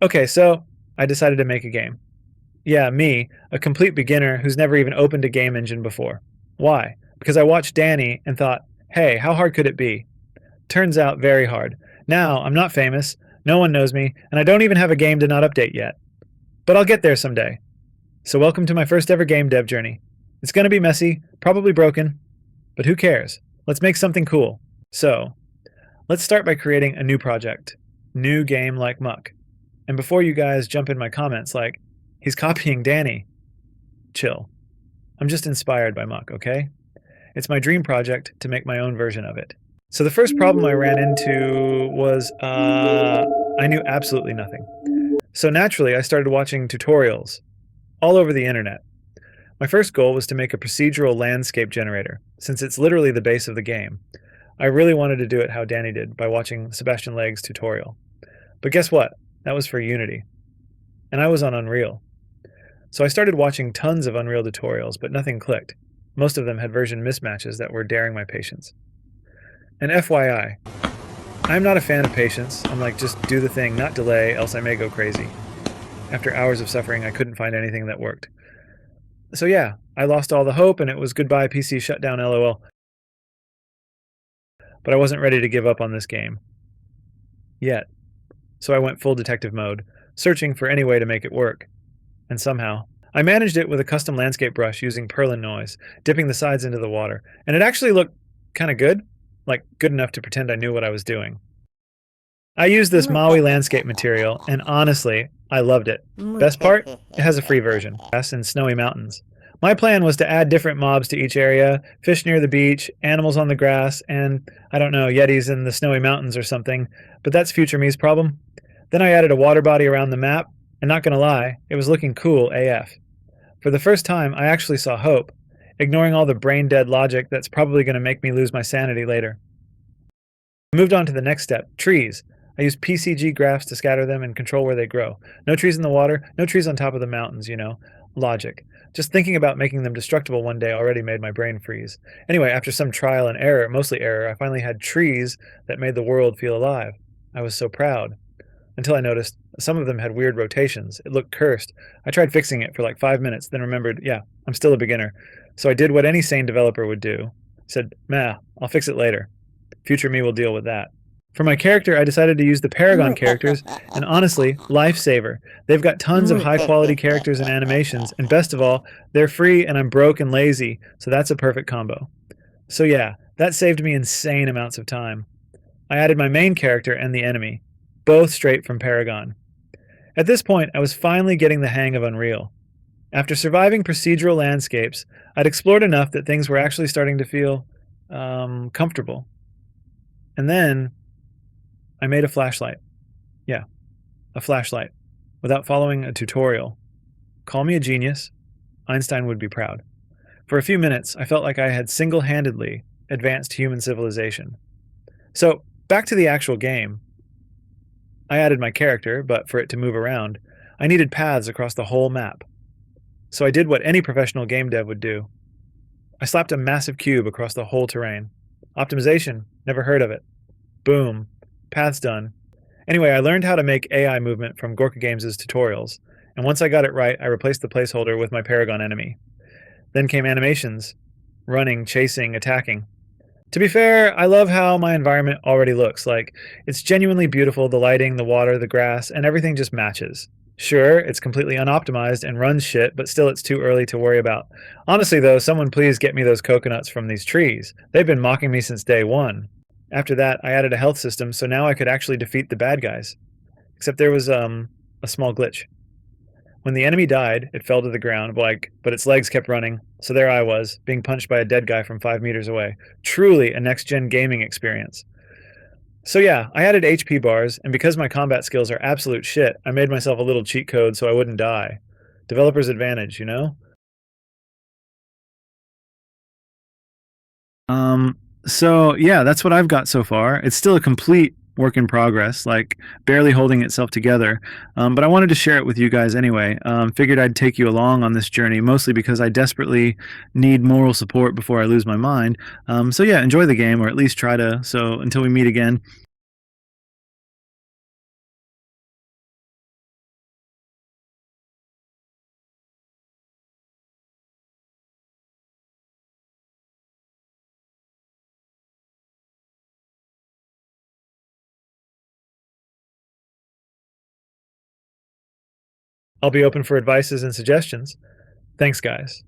Okay, so I decided to make a game. Yeah, me, a complete beginner who's never even opened a game engine before. Why? Because I watched Danny and thought, hey, how hard could it be? Turns out very hard. Now, I'm not famous, no one knows me, and I don't even have a game to not update yet. But I'll get there someday. So welcome to my first ever game dev journey. It's gonna be messy, probably broken, but who cares? Let's make something cool. So, let's start by creating a new project. New game like Muck. And before you guys jump in my comments like, he's copying Danny, chill. I'm just inspired by Muck, okay? It's my dream project to make my own version of it. So the first problem I ran into was I knew absolutely nothing. So naturally, I started watching tutorials all over the internet. My first goal was to make a procedural landscape generator, since it's literally the base of the game. I really wanted to do it how Danny did by watching Sebastian Legg's tutorial. But guess what? That was for Unity. And I was on Unreal. So I started watching tons of Unreal tutorials, but nothing clicked. Most of them had version mismatches that were daring my patience. And FYI, I'm not a fan of patience. I'm like, just do the thing, not delay, else I may go crazy. After hours of suffering, I couldn't find anything that worked. So yeah, I lost all the hope and it was goodbye PC shutdown LOL. But I wasn't ready to give up on this game. Yet. So I went full detective mode, searching for any way to make it work. And somehow, I managed it with a custom landscape brush using Perlin noise, dipping the sides into the water, and it actually looked kind of good, like good enough to pretend I knew what I was doing. I used this Maui landscape material, and honestly, I loved it. Best part? It has a free version, grass and snowy mountains. My plan was to add different mobs to each area, fish near the beach, animals on the grass, and, I don't know, yetis in the snowy mountains or something, but that's future me's problem. Then I added a water body around the map, and not gonna lie, it was looking cool AF. For the first time, I actually saw hope, ignoring all the brain-dead logic that's probably gonna make me lose my sanity later. I moved on to the next step, trees. I used PCG graphs to scatter them and control where they grow. No trees in the water, no trees on top of the mountains, you know. Logic. Just thinking about making them destructible one day already made my brain freeze. Anyway, after some trial and error, mostly error, I finally had trees that made the world feel alive. I was so proud. Until I noticed some of them had weird rotations. It looked cursed. I tried fixing it for like 5 minutes, then remembered, yeah, I'm still a beginner. So I did what any sane developer would do. Said, meh, I'll fix it later. Future me will deal with that. For my character, I decided to use the Paragon characters, and honestly, lifesaver. They've got tons of high-quality characters and animations, and best of all, they're free and I'm broke and lazy, so that's a perfect combo. So yeah, that saved me insane amounts of time. I added my main character and the enemy, both straight from Paragon. At this point, I was finally getting the hang of Unreal. After surviving procedural landscapes, I'd explored enough that things were actually starting to feel comfortable. And then I made a flashlight. Yeah, a flashlight, without following a tutorial. Call me a genius. Einstein would be proud. For a few minutes, I felt like I had single-handedly advanced human civilization. So, back to the actual game. I added my character, but for it to move around, I needed paths across the whole map. So I did what any professional game dev would do. I slapped a massive cube across the whole terrain. Optimization? Never heard of it. Boom. Paths done. Anyway, I learned how to make AI movement from Gorka Games' tutorials, and once I got it right, I replaced the placeholder with my Paragon enemy. Then came animations. Running, chasing, attacking. To be fair, I love how my environment already looks. Like, it's genuinely beautiful, the lighting, the water, the grass, and everything just matches. Sure, it's completely unoptimized and runs shit, but still it's too early to worry about. Honestly though, someone please get me those coconuts from these trees. They've been mocking me since day one. After that, I added a health system, so now I could actually defeat the bad guys. Except there was, a small glitch. When the enemy died, it fell to the ground, but its legs kept running, so there I was, being punched by a dead guy from 5 meters away. Truly a next-gen gaming experience. So yeah, I added HP bars, and because my combat skills are absolute shit, I made myself a little cheat code so I wouldn't die. Developer's advantage, you know? So yeah, that's what I've got so far. It's still a complete work in progress, like barely holding itself together. But I wanted to share it with you guys anyway. Figured I'd take you along on this journey, mostly because I desperately need moral support before I lose my mind. So yeah, enjoy the game, or at least try to. So until we meet again, I'll be open for advices and suggestions. Thanks, guys.